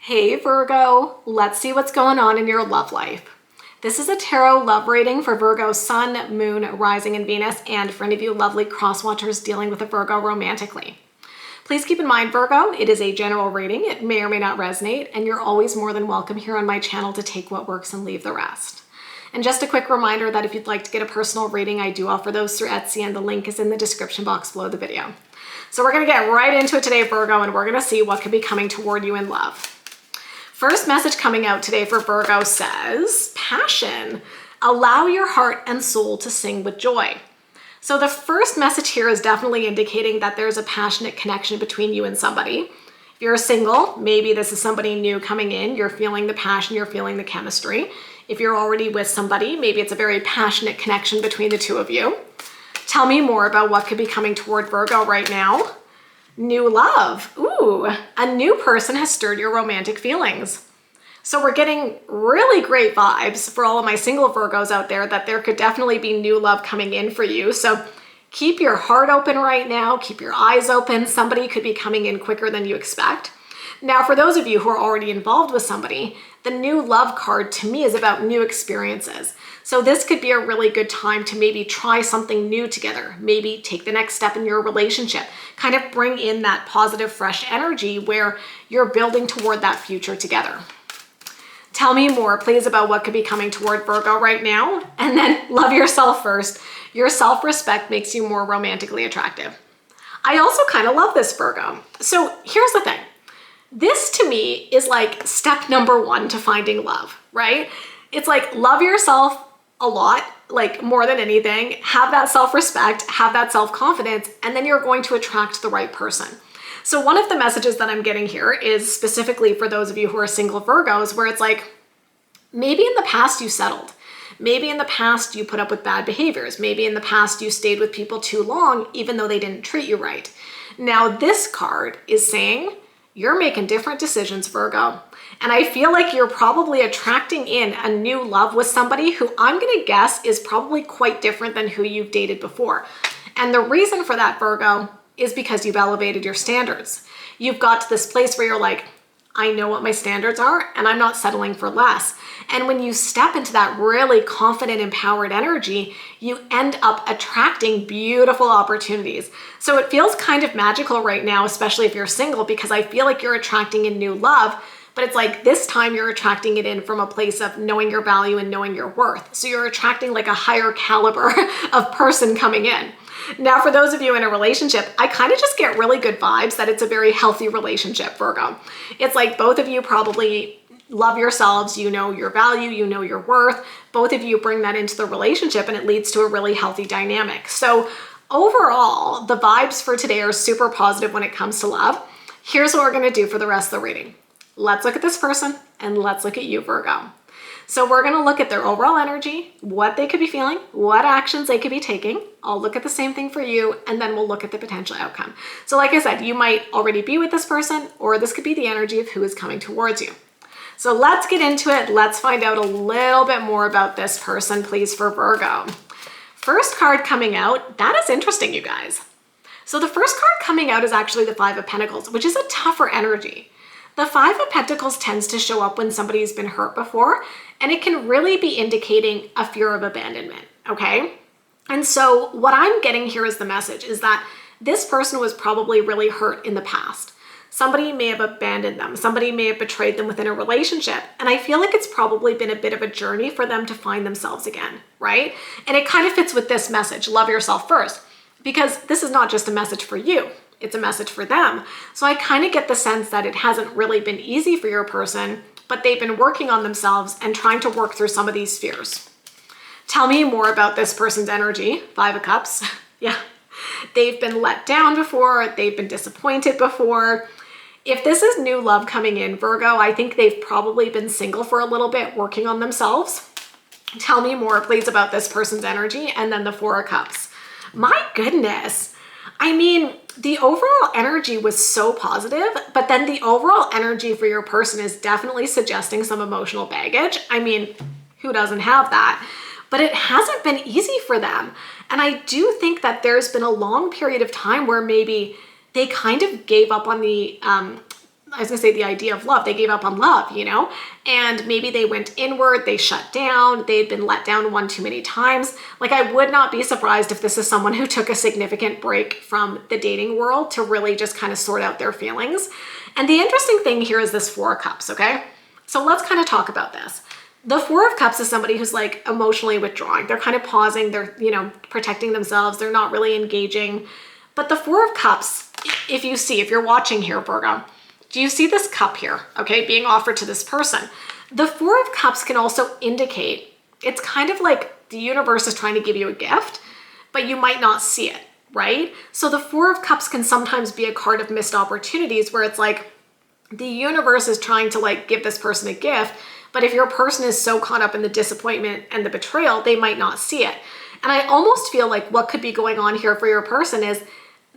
Hey Virgo, let's see what's going on in your love life. This is a tarot love reading for Virgo Sun, Moon, Rising, and Venus, and for any of you lovely cross-watchers dealing with a Virgo romantically. Please keep in mind, Virgo, it is a general reading. It may or may not resonate, and you're always more than welcome here on my channel to take what works and leave the rest. And just a quick reminder that if you'd like to get a personal reading, I do offer those through Etsy, and the link is in the description box below the video. So we're going to get right into it today, Virgo, and we're going to see what could be coming toward you in love. First message coming out today for Virgo says, passion. Allow your heart and soul to sing with joy. So the first message here is definitely indicating that there's a passionate connection between you and somebody. If you're single, maybe this is somebody new coming in. You're feeling the passion, you're feeling the chemistry. If you're already with somebody, maybe it's a very passionate connection between the two of you. Tell me more about what could be coming toward Virgo right now. New love. Ooh, a new person has stirred your romantic feelings. So we're getting really great vibes for all of my single Virgos out there that there could definitely be new love coming in for you. So keep your heart open right now. Keep your eyes open. Somebody could be coming in quicker than you expect. Now, for those of you who are already involved with somebody, the new love card to me is about new experiences. So this could be a really good time to maybe try something new together, maybe take the next step in your relationship, kind of bring in that positive, fresh energy where you're building toward that future together. Tell me more, please, about what could be coming toward Virgo right now. And then love yourself first. Your self-respect makes you more romantically attractive. I also kind of love this, Virgo. So here's the thing. This to me is like step number one to finding love, right? It's like love yourself a lot, like more than anything, have that self-respect, have that self-confidence, and then you're going to attract the right person. So one of the messages that I'm getting here is specifically for those of you who are single Virgos, where it's like, maybe in the past you settled. Maybe in the past you put up with bad behaviors. Maybe in the past you stayed with people too long, even though they didn't treat you right. Now this card is saying, you're making different decisions, Virgo. And I feel like you're probably attracting in a new love with somebody who I'm going to guess is probably quite different than who you've dated before. And the reason for that, Virgo, is because you've elevated your standards. You've got to this place where you're like, I know what my standards are and I'm not settling for less. And when you step into that really confident, empowered energy, you end up attracting beautiful opportunities. So it feels kind of magical right now, especially if you're single, because I feel like you're attracting in new love, but it's like this time you're attracting it in from a place of knowing your value and knowing your worth. So you're attracting like a higher caliber of person coming in. Now, for those of you in a relationship, I kind of just get really good vibes that it's a very healthy relationship, Virgo. It's like both of you probably love yourselves, you know your value, you know your worth. Both of you bring that into the relationship and it leads to a really healthy dynamic. So overall, the vibes for today are super positive when it comes to love. Here's what we're going to do for the rest of the reading. Let's look at this person and let's look at you, Virgo. So we're going to look at their overall energy, what they could be feeling, what actions they could be taking. I'll look at the same thing for you, and then we'll look at the potential outcome. So like I said, you might already be with this person, or this could be the energy of who is coming towards you. So let's get into it. Let's find out a little bit more about this person, please, for Virgo. First card coming out, that is interesting, you guys. So the first card coming out is actually the Five of Pentacles, which is a tougher energy. The Five of Pentacles tends to show up when somebody's been hurt before, and it can really be indicating a fear of abandonment, okay? And so what I'm getting here is the message is that this person was probably really hurt in the past. Somebody may have abandoned them. Somebody may have betrayed them within a relationship. And I feel like it's probably been a bit of a journey for them to find themselves again, right? And it kind of fits with this message, love yourself first, because this is not just a message for you. It's a message for them. So I kind of get the sense that it hasn't really been easy for your person, but they've been working on themselves and trying to work through some of these fears. Tell me more about this person's energy. Five of Cups. Yeah. They've been let down before. They've been disappointed before. If this is new love coming in, Virgo, I think they've probably been single for a little bit, working on themselves. Tell me more, please, about this person's energy. And then the Four of Cups. My goodness. I mean, the overall energy was so positive, but then the overall energy for your person is definitely suggesting some emotional baggage. I mean, who doesn't have that? But it hasn't been easy for them. And I do think that there's been a long period of time where maybe they kind of gave up on the I was gonna say the idea of love. They gave up on love, you know? And maybe they went inward, they shut down, they'd been let down one too many times. Like, I would not be surprised if this is someone who took a significant break from the dating world to really just kind of sort out their feelings. And the interesting thing here is this Four of Cups, okay? So let's kind of talk about this. The Four of Cups is somebody who's like emotionally withdrawing. They're kind of pausing, they're, you know, protecting themselves, they're not really engaging. But the Four of Cups, if you're watching here, Virgo, do you see this cup here, okay, being offered to this person? The Four of Cups can also indicate, it's kind of like the universe is trying to give you a gift, but you might not see it, right? So the Four of Cups can sometimes be a card of missed opportunities where it's like the universe is trying to like give this person a gift, but if your person is so caught up in the disappointment and the betrayal, they might not see it. And I almost feel like what could be going on here for your person is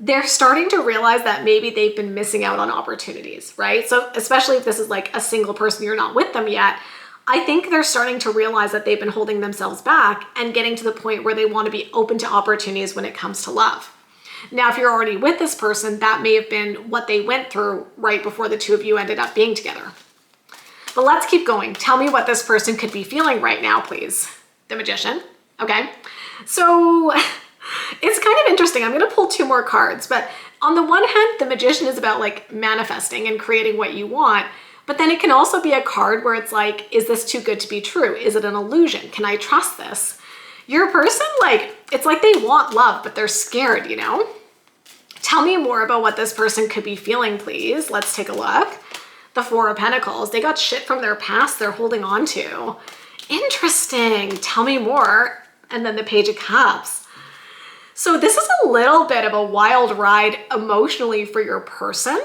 they're starting to realize that maybe they've been missing out on opportunities, right? So especially if this is like a single person, you're not with them yet, I think they're starting to realize that they've been holding themselves back and getting to the point where they want to be open to opportunities when it comes to love. Now, if you're already with this person, that may have been what they went through right before the two of you ended up being together. But let's keep going. Tell me what this person could be feeling right now, please. The Magician, okay? So it's kind of interesting. I'm going to pull two more cards, but on the one hand, the Magician is about like manifesting and creating what you want, but then it can also be a card where it's like, is this too good to be true? Is it an illusion? Can I trust this? Your person, like, it's like they want love, but they're scared, you know? Tell me more about what this person could be feeling, please. Let's take a look. The Four of Pentacles. They got shit from their past they're holding on to. Interesting. Tell me more. And then the Page of Cups. So this is a little bit of a wild ride emotionally for your person.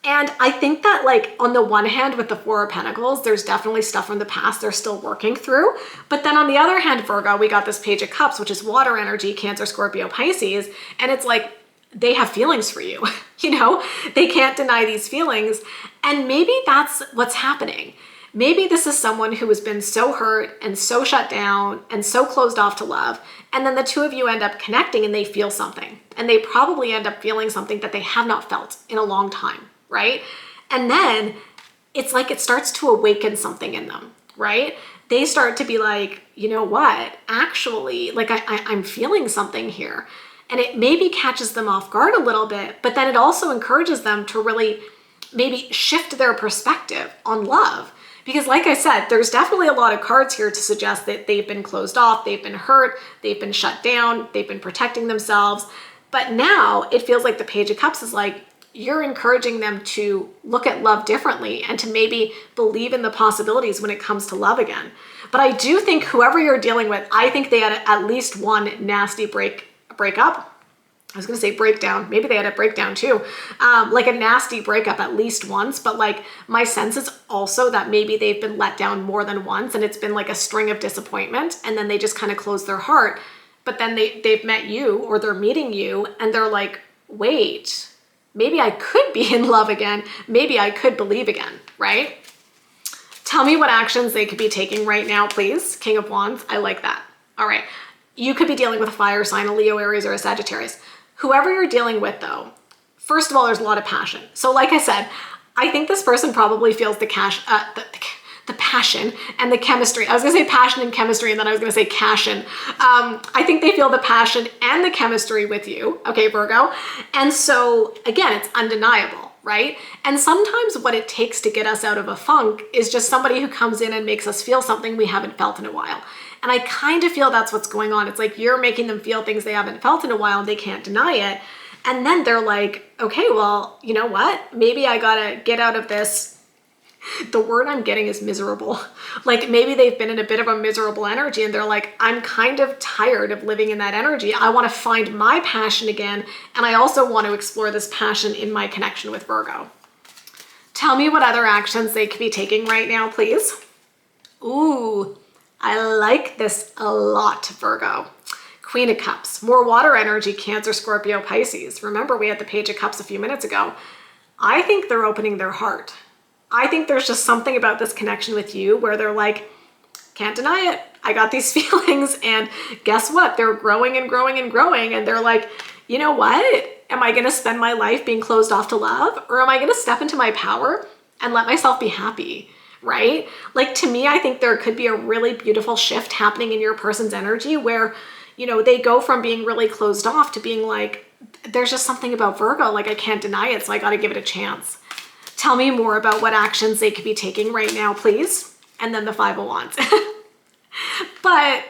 And I think that like on the one hand with the Four of Pentacles, there's definitely stuff from the past they're still working through. But then on the other hand, Virgo, we got this Page of Cups, which is water energy, Cancer, Scorpio, Pisces. And it's like, they have feelings for you, you know, they can't deny these feelings. And maybe that's what's happening. Maybe this is someone who has been so hurt and so shut down and so closed off to love. And then the two of you end up connecting and they feel something. And they probably end up feeling something that they have not felt in a long time, right? And then it's like it starts to awaken something in them, right? They start to be like, you know what, actually, like I'm feeling something here. And it maybe catches them off guard a little bit, but then it also encourages them to really maybe shift their perspective on love. Because like I said, there's definitely a lot of cards here to suggest that they've been closed off, they've been hurt, they've been shut down, they've been protecting themselves. But now it feels like the Page of Cups is like, you're encouraging them to look at love differently and to maybe believe in the possibilities when it comes to love again. But I do think whoever you're dealing with, I think they had at least one nasty breakup. I was gonna say breakdown. Maybe they had a breakdown too. Like a nasty breakup at least once, but like my sense is also that maybe they've been let down more than once and it's been like a string of disappointment and then they just kind of close their heart. But then they've met you or they're meeting you and they're like, wait, maybe I could be in love again. Maybe I could believe again, right? Tell me what actions they could be taking right now, please. King of Wands, I like that. All right. You could be dealing with a fire sign, a Leo, Aries, or a Sagittarius. Whoever you're dealing with though, first of all, there's a lot of passion. So like I said, I think this person probably feels the passion and the chemistry. I was gonna say passion and chemistry and then I was gonna say cashin. I think they feel the passion and the chemistry with you, okay, Virgo? And so again, it's undeniable, right? And sometimes what it takes to get us out of a funk is just somebody who comes in and makes us feel something we haven't felt in a while. And I kind of feel that's what's going on. It's like you're making them feel things they haven't felt in a while and they can't deny it. And then they're like, okay, well, you know what? Maybe I gotta get out of this. The word I'm getting is miserable. Like maybe they've been in a bit of a miserable energy and they're like, I'm kind of tired of living in that energy. I want to find my passion again. And I also want to explore this passion in my connection with Virgo. Tell me what other actions they could be taking right now, please. Ooh, I like this a lot, Virgo. Queen of Cups, more water energy, Cancer, Scorpio, Pisces. Remember, we had the Page of Cups a few minutes ago. I think they're opening their heart. I think there's just something about this connection with you where they're like, can't deny it. I got these feelings and guess what? They're growing and growing and growing. And they're like, you know what? Am I going to spend my life being closed off to love? Or am I going to step into my power and let myself be happy? Right? Like, to me, I think there could be a really beautiful shift happening in your person's energy where, you know, they go from being really closed off to being like, there's just something about Virgo, like I can't deny it, so I got to give it a chance. Tell me more about what actions they could be taking right now, please. And then the 5 of Wands. But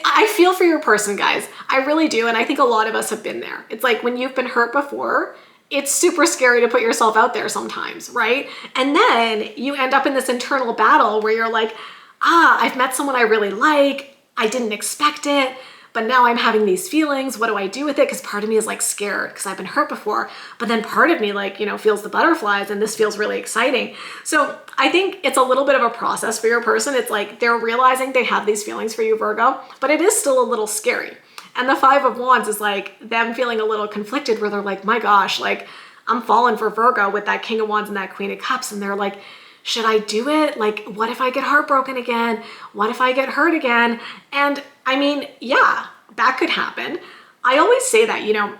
I feel for your person, guys. I really do. And I think a lot of us have been there. It's like when you've been hurt before, it's super scary to put yourself out there sometimes, right? And then you end up in this internal battle where you're like, I've met someone I really like. I didn't expect it, but now I'm having these feelings. What do I do with it? Because part of me is like scared because I've been hurt before, but then part of me like, you know, feels the butterflies and this feels really exciting. So I think it's a little bit of a process for your person. It's like they're realizing they have these feelings for you, Virgo, but it is still a little scary. And the 5 of Wands is like them feeling a little conflicted where they're like, my gosh, like I'm falling for Virgo with that King of Wands and that Queen of Cups. And they're like, should I do it? Like, what if I get heartbroken again? What if I get hurt again? And I mean, yeah, that could happen. I always say that, you know,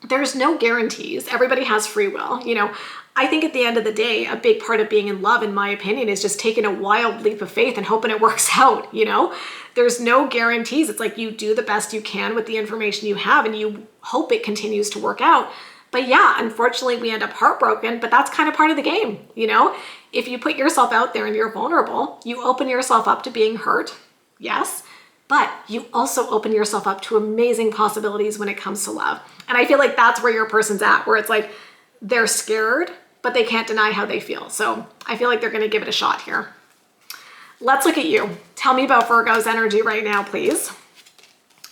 there's no guarantees. Everybody has free will. You know, I think at the end of the day, a big part of being in love, in my opinion, is just taking a wild leap of faith and hoping it works out, you know? There's no guarantees. It's like you do the best you can with the information you have and you hope it continues to work out. But yeah, unfortunately, we end up heartbroken, but that's kind of part of the game, you know? If you put yourself out there and you're vulnerable, you open yourself up to being hurt, yes, but you also open yourself up to amazing possibilities when it comes to love. And I feel like that's where your person's at, where it's like they're scared, but they can't deny how they feel. So I feel like they're going to give it a shot here. Let's look at you. Tell me about Virgo's energy right now, please.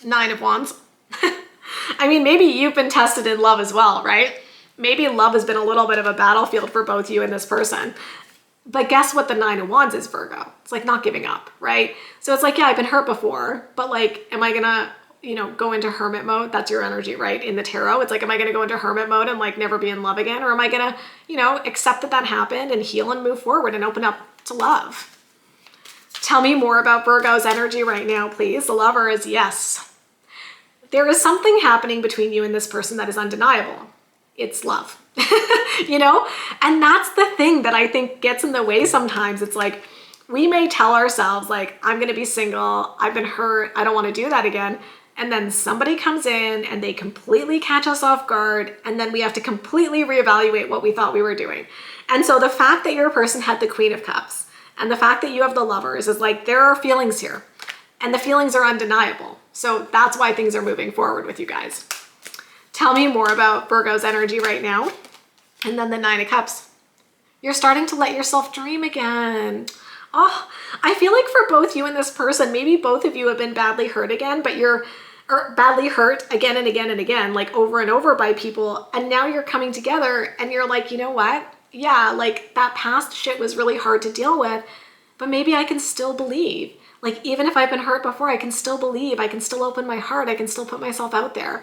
9 of Wands. I mean, maybe you've been tested in love as well, right? Maybe love has been a little bit of a battlefield for both you and this person. But guess what the 9 of Wands is, Virgo? It's like not giving up, right? So it's like, yeah, I've been hurt before, but like, am I gonna, you know, go into hermit mode? That's your energy, right? In the tarot, it's like, am I gonna go into hermit mode and like never be in love again? Or am I gonna, you know, accept that that happened and heal and move forward and open up to love? Tell me more about Virgo's energy right now, please. The Lover is yes. There is something happening between you and this person that is undeniable. It's love, you know? And that's the thing that I think gets in the way sometimes. It's like, we may tell ourselves like, I'm going to be single. I've been hurt. I don't want to do that again. And then somebody comes in and they completely catch us off guard. And then we have to completely reevaluate what we thought we were doing. And so the fact that your person had the Queen of Cups and the fact that you have the Lovers is like, there are feelings here and the feelings are undeniable. So that's why things are moving forward with you guys. Tell me more about Virgo's energy right now. And then the 9 of Cups. You're starting to let yourself dream again. Oh, I feel like for both you and this person, maybe both of you have been badly hurt again, but you're badly hurt again and again and again, like over and over by people. And now you're coming together and you're like, you know what? Yeah, like that past shit was really hard to deal with, but maybe I can still believe. Like, even if I've been hurt before, I can still believe. I can still open my heart. I can still put myself out there.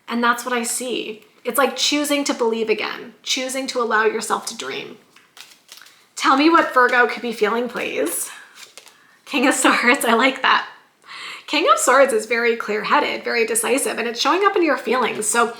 And that's what I see. It's like choosing to believe again, choosing to allow yourself to dream. Tell me what Virgo could be feeling, please. King of Swords, I like that. King of Swords is very clear-headed, very decisive, and it's showing up in your feelings. So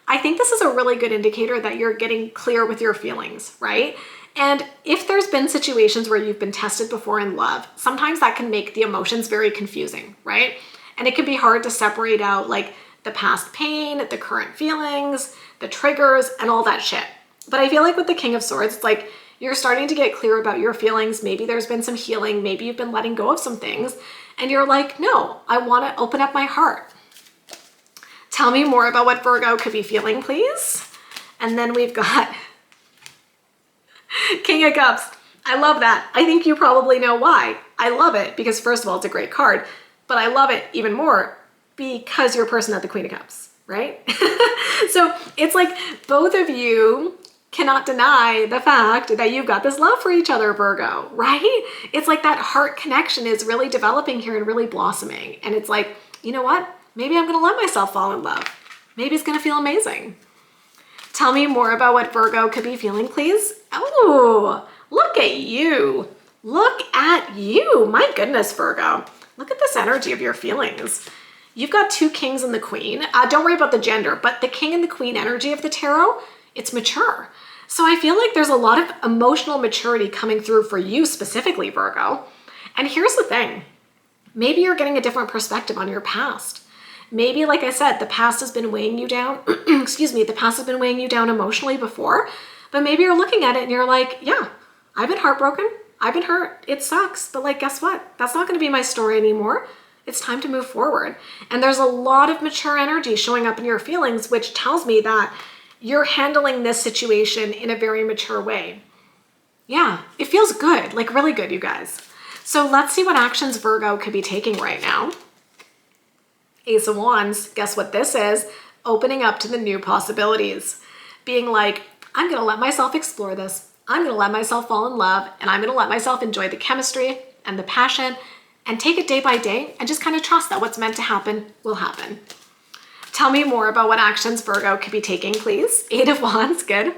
I think this is a really good indicator that you're getting clear with your feelings, right? And if there's been situations where you've been tested before in love, sometimes that can make the emotions very confusing, right? And it can be hard to separate out like the past pain, the current feelings, the triggers, and all that shit. But I feel like with the King of Swords, it's like you're starting to get clear about your feelings. Maybe there's been some healing. Maybe you've been letting go of some things. And you're like, no, I want to open up my heart. Tell me more about what Virgo could be feeling, please. And then we've got King of Cups. I love that. I think you probably know why. I love it because first of all, it's a great card, but I love it even more because your person had the Queen of Cups, right? So it's like both of you cannot deny the fact that you've got this love for each other, Virgo, right? It's like that heart connection is really developing here and really blossoming. And it's like, you know what? Maybe I'm going to let myself fall in love. Maybe it's going to feel amazing. Tell me more about what Virgo could be feeling, please. Oh, look at you. Look at you. My goodness, Virgo. Look at this energy of your feelings. You've got two kings and the queen. Don't worry about the gender, but the king and the queen energy of the tarot, it's mature. So I feel like there's a lot of emotional maturity coming through for you specifically, Virgo. And here's the thing. Maybe you're getting a different perspective on your past. Maybe, like I said, the past has been weighing you down. Excuse me, the past has been weighing you down emotionally before, but maybe you're looking at it and you're like, yeah, I've been heartbroken. I've been hurt. It sucks. But like, guess what? That's not going to be my story anymore. It's time to move forward. And there's a lot of mature energy showing up in your feelings, which tells me that you're handling this situation in a very mature way. Yeah, it feels good, like really good, you guys. So let's see what actions Virgo could be taking right now. Ace of Wands, guess what this is? Opening up to the new possibilities. Being like, I'm going to let myself explore this. I'm going to let myself fall in love, and I'm going to let myself enjoy the chemistry and the passion and take it day by day and just kind of trust that what's meant to happen will happen. Tell me more about what actions Virgo could be taking, please. Eight of Wands, good.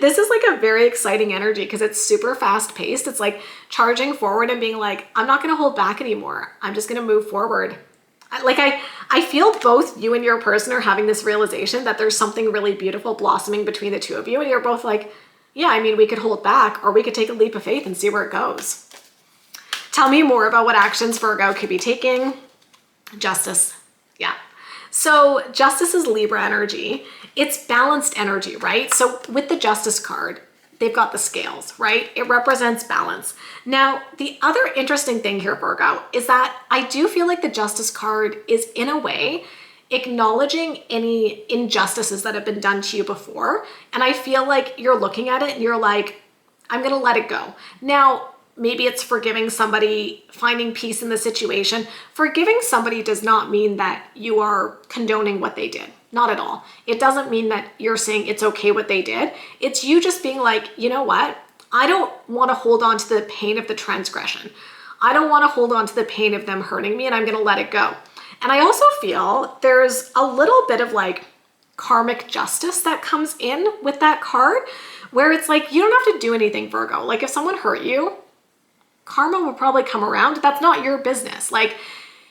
This is like a very exciting energy because it's super fast paced. It's like charging forward and being like, I'm not going to hold back anymore. I'm just going to move forward. Like I feel both you and your person are having this realization that there's something really beautiful blossoming between the two of you. And you're both like, yeah, I mean, we could hold back or we could take a leap of faith and see where it goes. Tell me more about what actions Virgo could be taking. Justice. Yeah. So Justice is Libra energy. It's balanced energy, right? So with the Justice card, they've got the scales, right? It represents balance. Now, the other interesting thing here, Virgo, is that I do feel like the Justice card is in a way acknowledging any injustices that have been done to you before. And I feel like you're looking at it and you're like, I'm going to let it go. Now, maybe it's forgiving somebody, finding peace in the situation. Forgiving somebody does not mean that you are condoning what they did. Not at all. It doesn't mean that you're saying it's okay what they did. It's you just being like, you know what? I don't want to hold on to the pain of the transgression. I don't want to hold on to the pain of them hurting me, and I'm going to let it go. And I also feel there's a little bit of like karmic justice that comes in with that card, where it's like, you don't have to do anything, Virgo. Like if someone hurt you, karma will probably come around. That's not your business. Like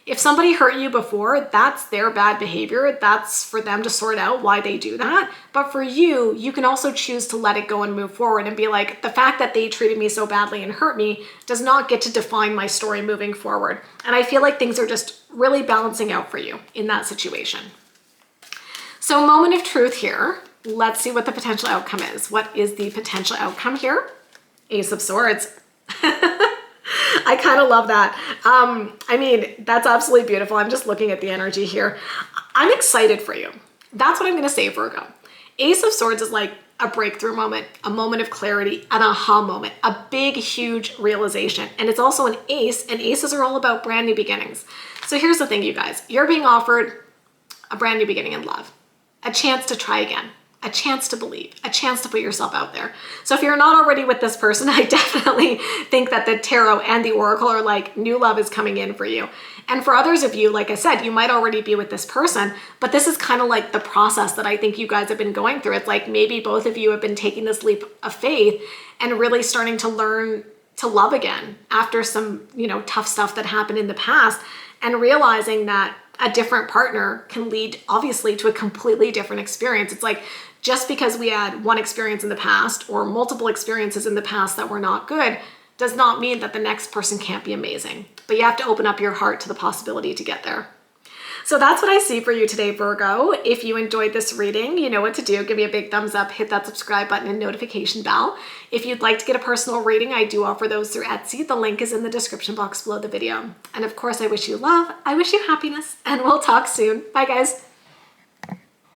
if somebody hurt you before, that's their bad behavior. That's for them to sort out why they do that. But for you, you can also choose to let it go and move forward and be like, the fact that they treated me so badly and hurt me does not get to define my story moving forward. And I feel like things are just really balancing out for you in that situation. So moment of truth here. Let's see what the potential outcome is. What is the potential outcome here? Ace of Swords. I kind of love that. I mean, that's absolutely beautiful. I'm just looking at the energy here. I'm excited for you. That's what I'm going to say, Virgo. Ace of Swords is like a breakthrough moment, a moment of clarity, an aha moment, a big, huge realization. And it's also an ace, and aces are all about brand new beginnings. So here's the thing, you guys. You're being offered a brand new beginning in love, a chance to try again, a chance to believe, a chance to put yourself out there. So if you're not already with this person, I definitely think that the tarot and the oracle are like, new love is coming in for you. And for others of you, like I said, you might already be with this person, but this is kind of like the process that I think you guys have been going through. It's like maybe both of you have been taking this leap of faith and really starting to learn to love again after some, tough stuff that happened in the past, and realizing that a different partner can lead obviously to a completely different experience. It's like, just because we had one experience in the past or multiple experiences in the past that were not good does not mean that the next person can't be amazing. But you have to open up your heart to the possibility to get there. So that's what I see for you today, Virgo. If you enjoyed this reading, you know what to do. Give me a big thumbs up, hit that subscribe button and notification bell. If you'd like to get a personal reading, I do offer those through Etsy. The link is in the description box below the video. And of course, I wish you love, I wish you happiness, and we'll talk soon. Bye, guys.